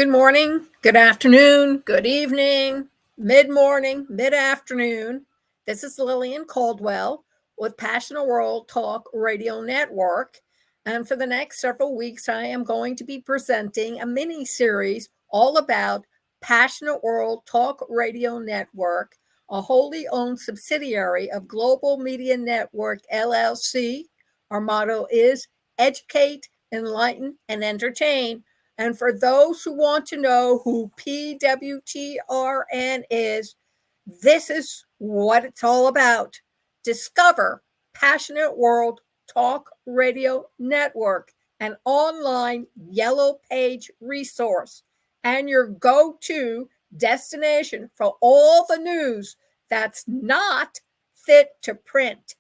Good morning, good afternoon, good evening, mid-morning, mid-afternoon. This is Lillian Cauldwell with Passionate World Talk Radio Network. And for the next several weeks, I am going to be presenting a mini series all about Passionate World Talk Radio Network, a wholly owned subsidiary of Global Media Network LLC. Our motto is educate, enlighten, and entertain. And for those who want to know who PWTRN is, this is what it's all about. Discover Passionate World Talk Radio Network, an online yellow page resource and your go-to destination for all the news that's not fit to print,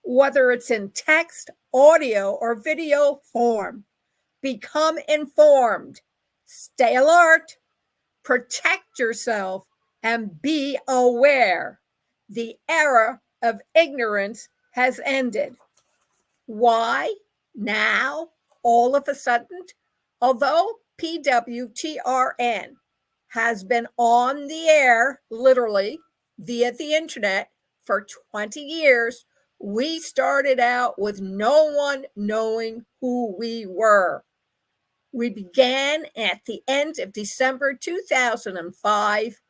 whether it's in text, audio, or video form. Become informed, stay alert, protect yourself, and be aware. The era of ignorance has ended. Why now, all of a sudden? Although PWTRN has been on the air, literally, via the internet for 20 years, we started out with no one knowing who we were. We began at the end of December 2005,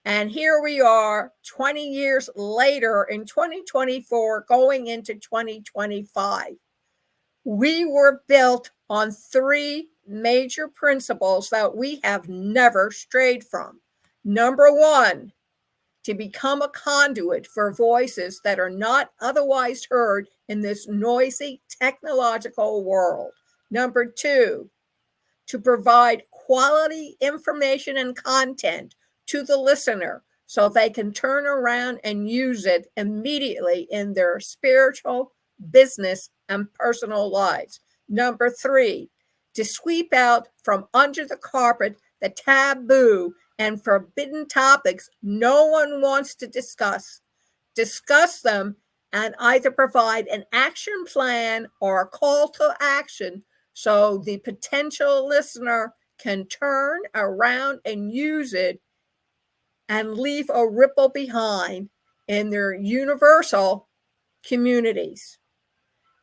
and here we are 20 years later in 2024, going into 2025. We were built on three major principles that we have never strayed from. Number one, to become a conduit for voices that are not otherwise heard in this noisy technological world. Number two, to provide quality information and content to the listener so they can turn around and use it immediately in their spiritual, business, and personal lives. Number three, to sweep out from under the carpet the taboo and forbidden topics no one wants to discuss them, and either provide an action plan or a call to action so the potential listener can turn around and use it and leave a ripple behind in their universal communities.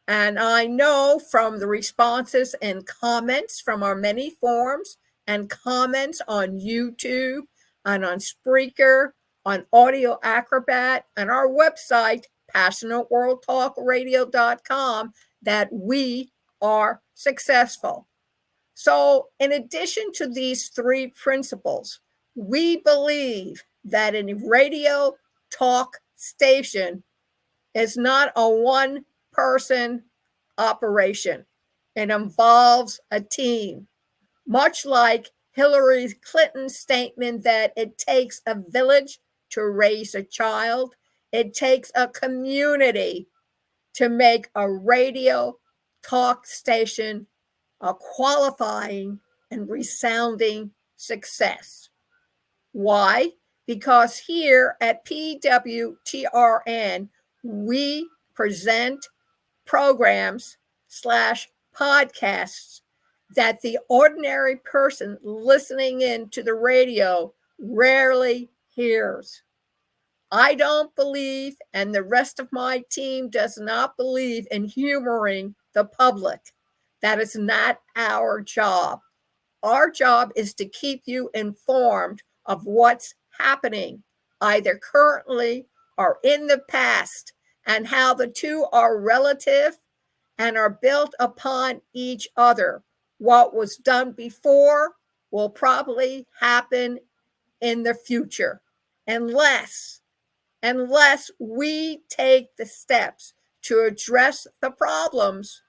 And I know from the responses and comments from our many forums and comments on YouTube and on Spreaker, on Audio Acrobat, and our website, PassionateWorldTalkRadio.com, that we are successful. So, in addition to these three principles, we believe that a radio talk station is not a one-person operation. It involves a team, much like Hillary Clinton's statement that it takes a village to raise a child. It takes a community to make a radio talk station a qualifying and resounding success. Why? Because here at PWTRN, we present programs / podcasts that the ordinary person listening in to the radio rarely hears. I don't believe, and the rest of my team does not believe in humoring the public. That is not our job. Our job is to keep you informed of what's happening, either currently or in the past, and how the two are relative and are built upon each other. What was done before will probably happen in the future, unless we take the steps to address the problems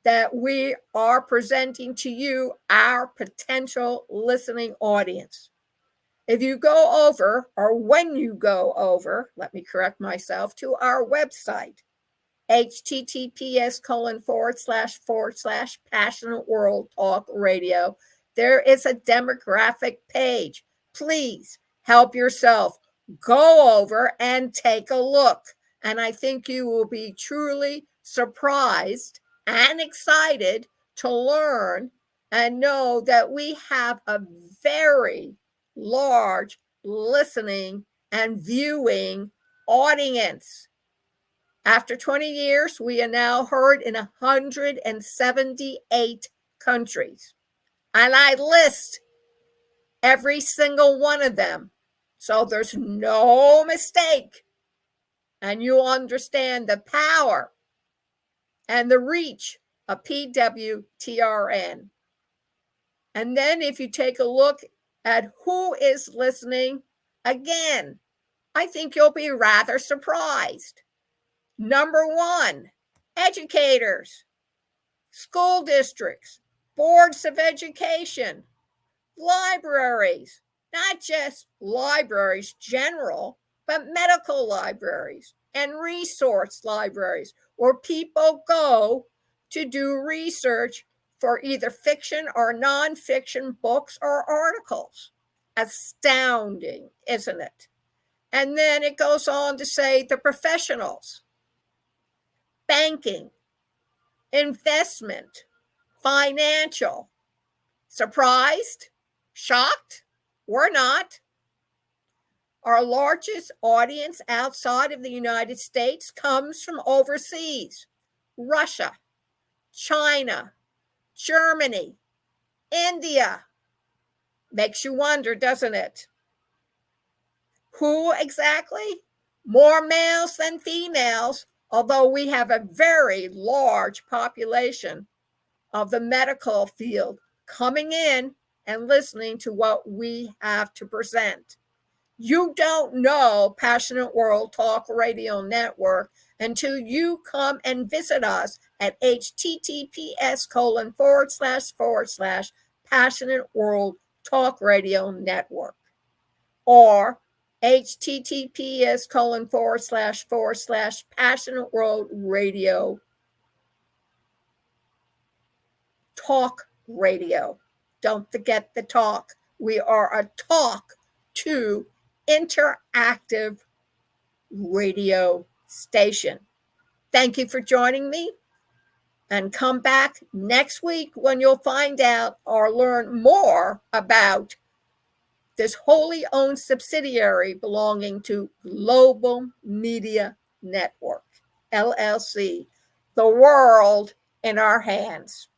that we are presenting to you, our potential listening audience. If you go over, or when you go over, let me correct myself, to our website, https:// Passionate World Talk Radio, there is a demographic page. Please help yourself. Go over and take a look. And I think you will be truly surprised and excited to learn and know that we have a very large listening and viewing audience. After 20 years, we are now heard in 178 countries. And I list every single one of them, so there's no mistake. And you'll understand the power and the reach of PWTRN. And then if you take a look at who is listening, again, I think you'll be rather surprised. Number one, educators, school districts, boards of education, libraries, not just libraries general, but medical libraries and resource libraries where people go to do research for either fiction or nonfiction books or articles. Astounding, isn't it? And then it goes on to say the professionals, banking, investment, financial. Surprised? Shocked? We're not. Our largest audience outside of the United States comes from overseas. Russia, China, Germany, India. Makes you wonder, doesn't it? Who exactly? More males than females, although we have a very large population of the medical field coming in and listening to what we have to present. You don't know Passionate World Talk Radio Network until you come and visit us at https:// Passionate World Talk Radio Network or https:// Passionate World Radio Talk Radio. Don't forget the talk. We are a talk to interactive radio station. Thank you for joining me, and come back next week when you'll find out or learn more about this wholly owned subsidiary belonging to Global Media Network, LLC, the world in our hands.